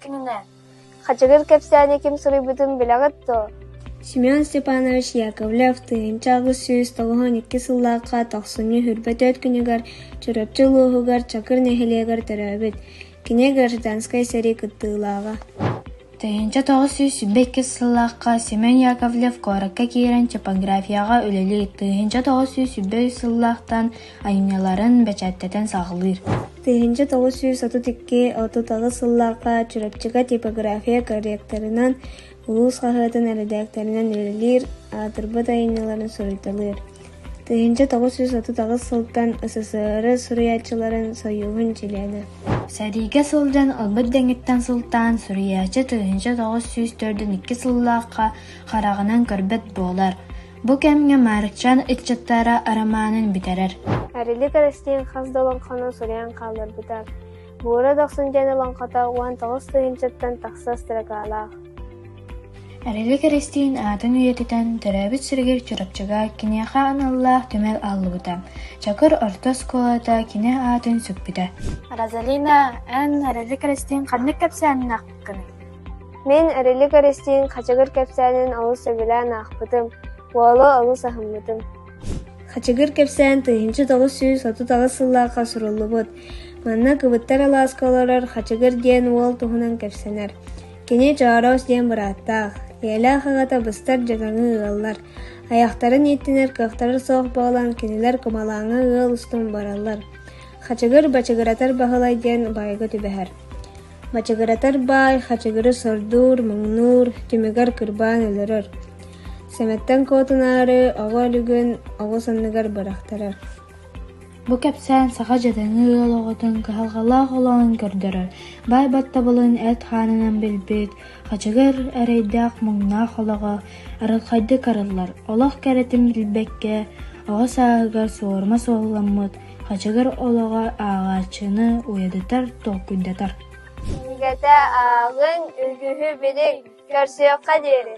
кининен. Хачыгыр кэпсээни ким сурыйбытын билэҕит-то. Семен Степанович Яковлев тыйынча агыс сүүс тоҕоһон икки сыллаакка тохсунньу хүрбөтөт күнүгэр чурапчы луоһугар чакыр нэһилиэгэр төрөөбүт. Кини гражданскай сери кыттыылаага. Тыйынча тоҕус сүүс сүббэкки сыллаакка Семен Яковлев коракка киирэн типографияга үлэлии. Тыйынча тоҕус сүүс сүббэй сыллаактан айняларын бэчээттэтэн саҕылыыр. Тыйынча тоҕус сүүс отут икки отут агыс сыллаакка чурапчыга типография корректорунан улуус хаһыатын редакторунан үлэлиир, аатырбыт айняларын суруйталыыр. Тыйынча тоҕус сүүс отут агыс сылтан СССР суруйаачыларын союгун чилээнэ. Сәриге сылдьан ылбыт дэҥиттэн сылтаан суруйаачы тыйынча тоҕус сүүс төрдөн икки сыллаакка харағынан көрбөт буолар. Бу кэмҥэ маарыкчаан ыччаттара арамаанын битерер. Арили кэрестиин хас долонхону суряан хаалларбытар. Буора дохсунжаны лонхота уан тоҕус тыйынчаттан тахсас тыракаалаах. Арили кэрестиин аатын үйетитэн төрөөбүт сиригэр чурапчыга киниэхэ аналлаах түмэл аллыбыта. Чакыр орто сколата кине аатын сүкбүтэ. Розалина, эн арили кэрестиин ханнык кэпсээнин ахпыкканы. Мен арили кэрестиин хачыгыр кэпсээнин олус өбүлээн аахпытым, уолу олус ахыммытым. Хачыгыр кэпсээн тыйынча тоҕус сүүс отут агыс сыллаакка суруллубут. Манна кыбыттар алааскаларар хачыгыр диэн уол туһунан кэпсэнэр. Кини чаороос диэн бырааттаах. Ялаа хагата быстар жагаҥы ыаллар. Аяхтарын иттинер кыахтары соох боолан кинилер кумалааҥы ыал устун бараллар. Хачыгыр бачыгыратар баһылай диэн байга түбэһэр. Бачыгыратар баай, хачыгыры сордуур, муҥнуур, түмүгэр кырбаан өлөрөр. Сэмэттэн коотунаары оҕо өлүгүн оҕо санныгар барахтарар. Бу кэпсээн саха жатаҥы ыалоҕотун кыһалҕалаах олоон көрдөрөр. Бай баттабылын эт хаанынан билбит, хачыгыр эрейдээх муҥнаах олоҕо арылхайды карыллар. Олох кэретин билбэкке, оҕо сааһыгар суорма суолламмыт, хачыгыр олоҕо ааҕааччыны уйадытар туоккуйдатар. Нигэтэ ааҕын үлгүһү билик көрсүөкка диэри.